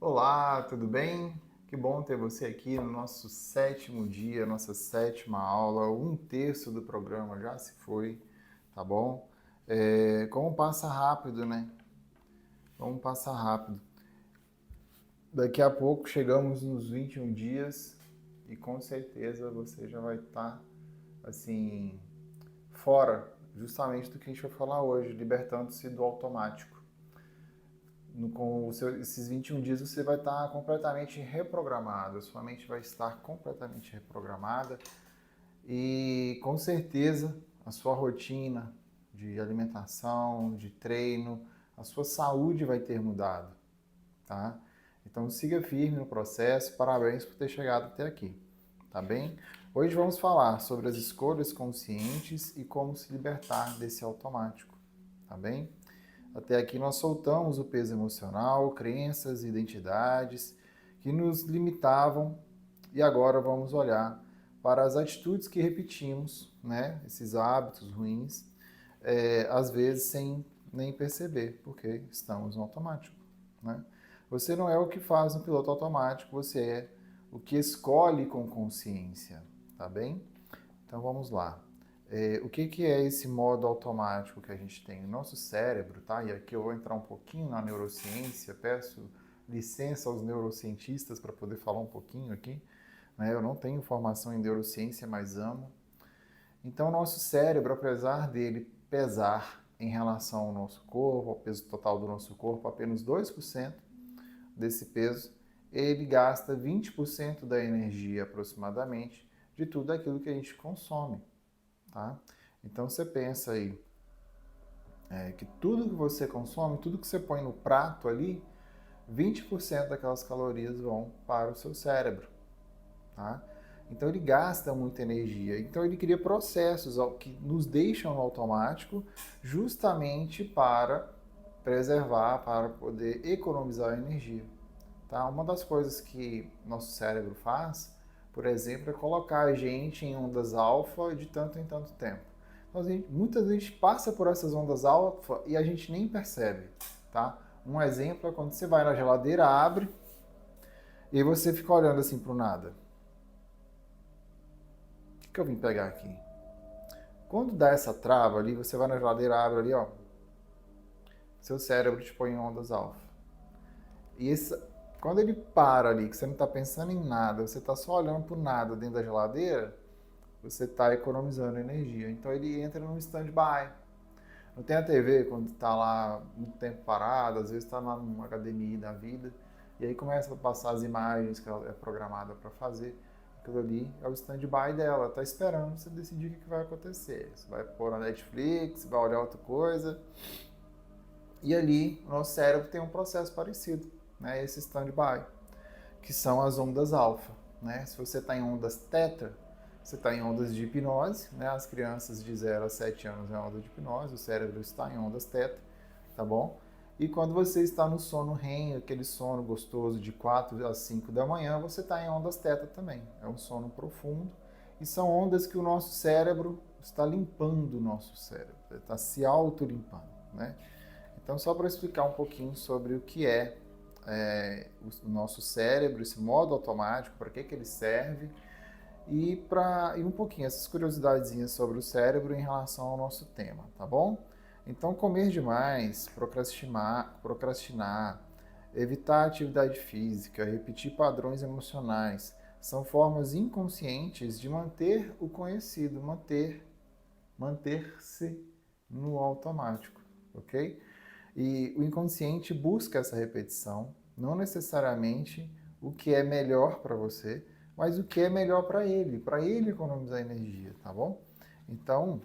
Olá, tudo bem? Que bom ter você aqui no nosso sétimo dia, nossa sétima aula. Um terço do programa já se foi, tá bom? Como passa rápido, né? Como passa rápido. Daqui a pouco chegamos nos 21 dias e com certeza você já vai estar, assim, fora justamente do que a gente vai falar hoje, libertando-se do automático. Esses 21 dias você vai estar completamente reprogramado, a sua mente vai estar completamente reprogramada e com certeza a sua rotina de alimentação, de treino, a sua saúde vai ter mudado, tá? Então siga firme no processo, parabéns por ter chegado até aqui, tá bem? Hoje vamos falar sobre as escolhas conscientes e como se libertar desse automático, tá bem? Até aqui nós soltamos o peso emocional, crenças, identidades que nos limitavam e agora vamos olhar para as atitudes que repetimos, né? Esses hábitos ruins, às vezes sem nem perceber, porque estamos no automático, né? Você não é o que faz no piloto automático, você é o que escolhe com consciência, tá bem? Então vamos lá. O que é esse modo automático que a gente tem? O nosso cérebro, tá? E aqui eu vou entrar um pouquinho na neurociência, peço licença aos neurocientistas para poder falar um pouquinho aqui, né? Eu não tenho formação em neurociência, mas amo. Então o nosso cérebro, apesar dele pesar em relação ao nosso corpo, ao peso total do nosso corpo, apenas 2% desse peso, ele gasta 20% da energia aproximadamente de tudo aquilo que a gente consome. Tá? Então você pensa aí que tudo que você consome, tudo que você põe no prato ali, 20% daquelas calorias vão para o seu cérebro. Tá? Então ele gasta muita energia. Então ele cria processos que nos deixam no automático justamente para preservar, para poder economizar energia. Tá? Uma das coisas que nosso cérebro faz, por exemplo, é colocar a gente em ondas alfa de tanto em tanto tempo. Então, muitas vezes a gente passa por essas ondas alfa e a gente nem percebe. Tá? Um exemplo é quando você vai na geladeira, abre e você fica olhando assim para o nada. O que eu vim pegar aqui? Quando dá essa trava ali, você vai na geladeira, abre ali, ó, seu cérebro te põe em ondas alfa. E quando ele para ali, que você não está pensando em nada, você está só olhando para o nada dentro da geladeira, você está economizando energia. Então ele entra num stand-by. Não tem a TV quando está lá muito tempo parado, às vezes está lá numa academia da vida, e aí começa a passar as imagens que ela é programada para fazer. Aquilo ali é o stand-by dela, está esperando você decidir o que vai acontecer. Você vai pôr na Netflix, vai olhar outra coisa. E ali o nosso cérebro tem um processo parecido, né? Esse stand-by, que são as ondas alfa. Né? Se você está em ondas teta, você está em ondas de hipnose, né? As crianças de 0 a 7 anos é onda de hipnose, o cérebro está em ondas teta, tá bom? E quando você está no sono REM, aquele sono gostoso de 4 a 5 da manhã, você está em ondas teta também. É um sono profundo e são ondas que o nosso cérebro está limpando o nosso cérebro, está se auto-limpando, né? Então, só para explicar um pouquinho sobre o que o nosso cérebro, esse modo automático, para que ele serve e um pouquinho essas curiosidadezinhas sobre o cérebro em relação ao nosso tema, tá bom? Então, comer demais, procrastinar, evitar atividade física, repetir padrões emocionais, são formas inconscientes de manter o conhecido, manter-se no automático, ok? E o inconsciente busca essa repetição, não necessariamente o que é melhor para você, mas o que é melhor para ele economizar energia, tá bom? Então,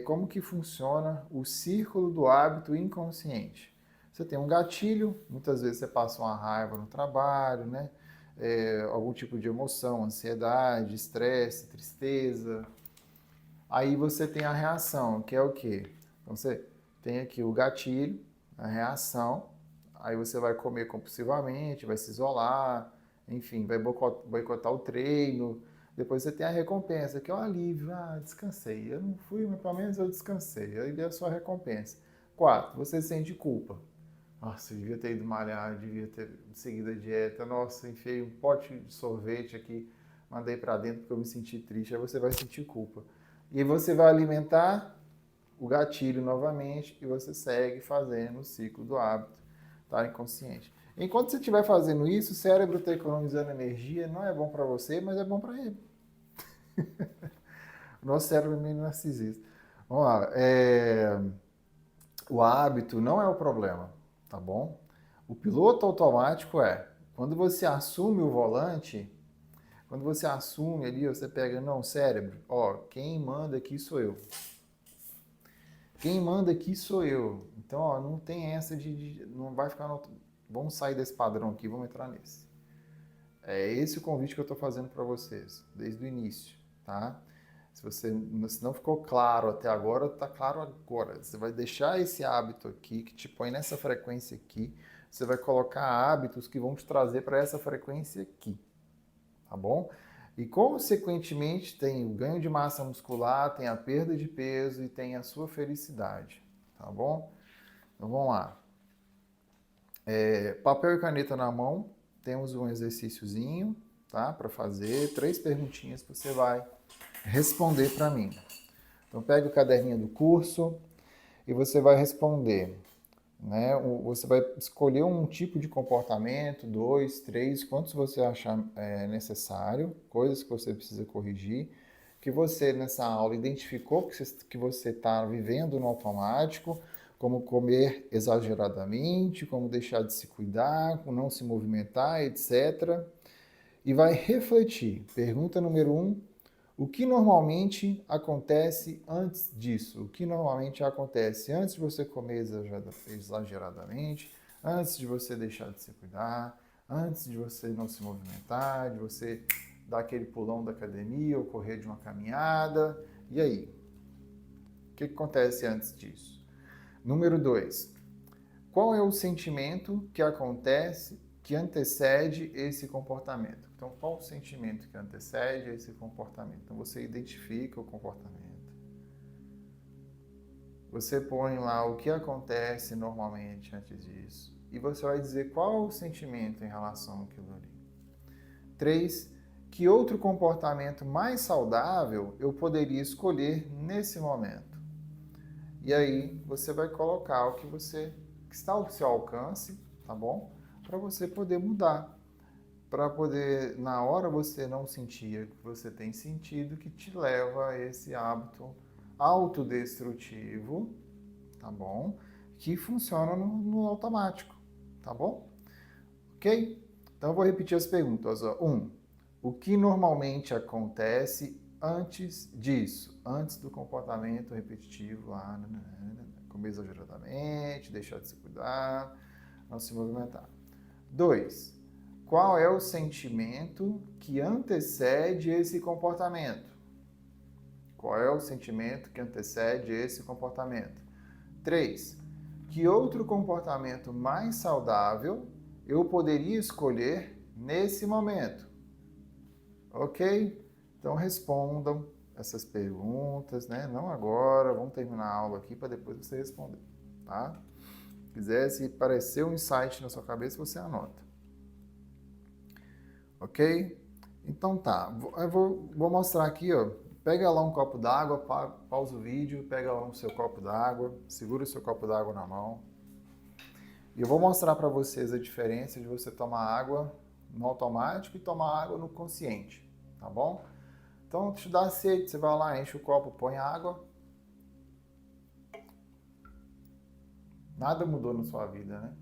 como que funciona o círculo do hábito inconsciente? Você tem um gatilho, muitas vezes você passa uma raiva no trabalho, né? Algum tipo de emoção, ansiedade, estresse, tristeza. Aí você tem a reação, que é o quê? Então você tem aqui o gatilho, a reação, aí você vai comer compulsivamente, vai se isolar, enfim, vai boicotar o treino. Depois você tem a recompensa, que é o alívio. Ah, descansei. Eu não fui, mas pelo menos eu descansei. Aí deu a sua recompensa. 4. Você sente culpa. Nossa, eu devia ter ido malhar, devia ter seguido a dieta. Nossa, enfiei um pote de sorvete aqui, mandei para dentro porque eu me senti triste. Aí você vai sentir culpa. E aí você vai alimentar o gatilho novamente e você segue fazendo o ciclo do hábito, tá? Inconsciente. Enquanto você estiver fazendo isso, o cérebro está economizando energia, não é bom para você, mas é bom para ele. O nosso cérebro é meio narcisista. Vamos lá. O hábito não é o problema, tá bom? O piloto automático é quando você assume o volante, quando você assume ali, você pega, não, cérebro, ó, quem manda aqui sou eu. Quem manda aqui sou eu. Então, ó, não tem essa não vai ficar no, vamos sair desse padrão aqui, vamos entrar nesse. É esse o convite que eu estou fazendo para vocês, desde o início, tá? Se não ficou claro até agora, está claro agora. Você vai deixar esse hábito aqui, que te põe nessa frequência aqui. Você vai colocar hábitos que vão te trazer para essa frequência aqui, tá bom? E, consequentemente, tem o ganho de massa muscular, tem a perda de peso e tem a sua felicidade, tá bom? Então, vamos lá. Papel e caneta na mão, temos um exercíciozinho, tá? Para fazer, 3 perguntinhas que você vai responder para mim. Então, pega o caderninho do curso e você vai responder, né? Você vai escolher um tipo de comportamento, 2, 3, quantos você achar necessário, coisas que você precisa corrigir, que você nessa aula identificou que você está vivendo no automático, como comer exageradamente, como deixar de se cuidar, como não se movimentar, etc. E vai refletir. Pergunta número 1. O que normalmente acontece antes disso? O que normalmente acontece antes de você comer exageradamente, antes de você deixar de se cuidar, antes de você não se movimentar, de você dar aquele pulão da academia ou correr de uma caminhada? E aí? O que acontece antes disso? Número 2. Qual é o sentimento que acontece, que antecede esse comportamento? Então, qual o sentimento que antecede esse comportamento? Então, você identifica o comportamento. Você põe lá o que acontece normalmente antes disso. E você vai dizer qual o sentimento em relação àquilo ali. 3. Que outro comportamento mais saudável eu poderia escolher nesse momento? E aí, você vai colocar o que está ao seu alcance, tá bom? Para você poder mudar. Para poder, na hora, você não sentir o que você tem sentido, que te leva a esse hábito autodestrutivo, tá bom? Que funciona no automático, tá bom? Ok? Então, eu vou repetir as perguntas. 1. O que normalmente acontece antes disso? Antes do comportamento repetitivo lá, comer exageradamente, deixar de se cuidar, não se movimentar. 2. Qual é o sentimento que antecede esse comportamento? Qual é o sentimento que antecede esse comportamento? 3. Que outro comportamento mais saudável eu poderia escolher nesse momento? Ok? Então respondam essas perguntas, né? Não agora, vamos terminar a aula aqui para depois você responder, tá? Se quiser, se parecer um insight na sua cabeça, você anota. Ok? Então tá, eu vou mostrar aqui, ó. Pega lá um copo d'água, pausa o vídeo, pega lá o seu copo d'água, segura o seu copo d'água na mão. E eu vou mostrar para vocês a diferença de você tomar água no automático e tomar água no consciente, tá bom? Então, te dá sede, você vai lá, enche o copo, põe água. Nada mudou na sua vida, né?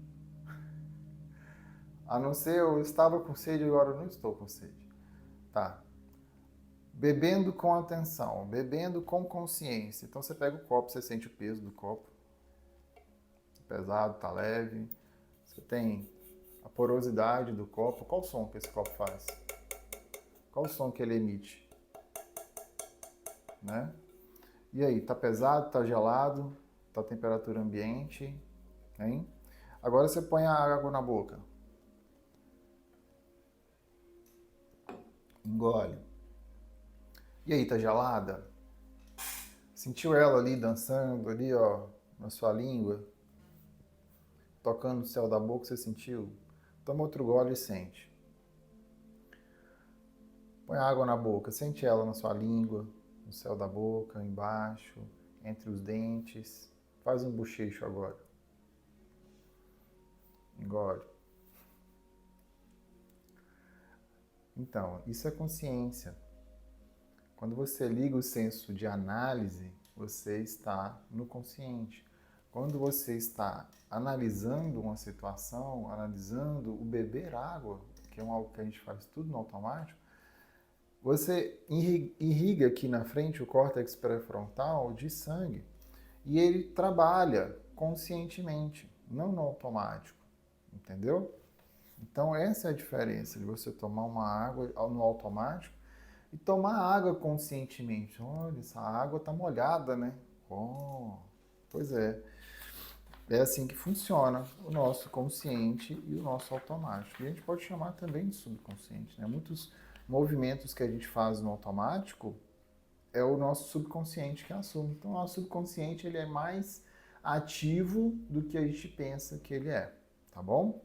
A não ser eu estava com sede, agora eu não estou com sede. Tá. Bebendo com atenção, bebendo com consciência. Então você pega o copo, você sente o peso do copo. Tá pesado, tá leve. Você tem a porosidade do copo. Qual o som que esse copo faz? Qual o som que ele emite? Né? E aí, tá pesado, tá gelado, tá temperatura ambiente, hein? Agora você põe a água na boca. Engole. E aí, tá gelada? Sentiu ela ali dançando ali, ó, na sua língua? tocando no céu da boca, você sentiu? Toma outro gole e sente. Põe água na boca, sente ela na sua língua, no céu da boca, embaixo, entre os dentes. Faz um bochecho agora. Engole. Então, isso é consciência. Quando você liga o senso de análise, você está no consciente. Quando você está analisando uma situação, analisando o beber água, que é algo que a gente faz tudo no automático, você irriga aqui na frente o córtex pré-frontal de sangue e ele trabalha conscientemente, não no automático, entendeu? Então essa é a diferença de você tomar uma água no automático e tomar água conscientemente. Olha, essa água está molhada, né? Oh, pois é. É assim que funciona o nosso consciente e o nosso automático. E a gente pode chamar também de subconsciente, né? Muitos movimentos que a gente faz no automático é o nosso subconsciente que assume. Então, o nosso subconsciente ele é mais ativo do que a gente pensa que ele é, tá bom?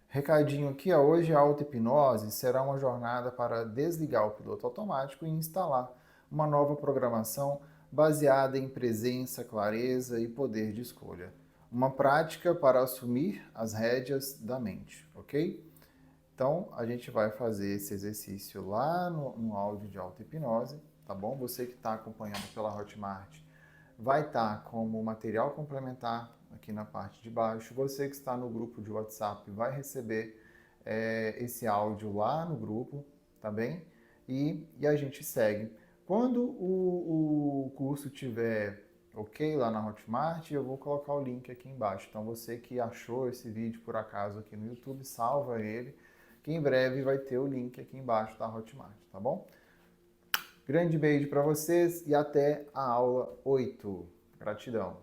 Recadinho aqui, ó, hoje a auto-hipnose será uma jornada para desligar o piloto automático e instalar uma nova programação baseada em presença, clareza e poder de escolha. Uma prática para assumir as rédeas da mente, ok? Então, a gente vai fazer esse exercício lá no áudio de auto-hipnose, tá bom? Você que está acompanhando pela Hotmart vai estar como material complementar aqui na parte de baixo. Você que está no grupo de WhatsApp vai receber esse áudio lá no grupo, tá bem? E a gente segue. Quando o curso tiver ok lá na Hotmart, eu vou colocar o link aqui embaixo. Então você que achou esse vídeo por acaso aqui no YouTube, salva ele, que em breve vai ter o link aqui embaixo da Hotmart, tá bom? Grande beijo para vocês e até a aula 8. Gratidão.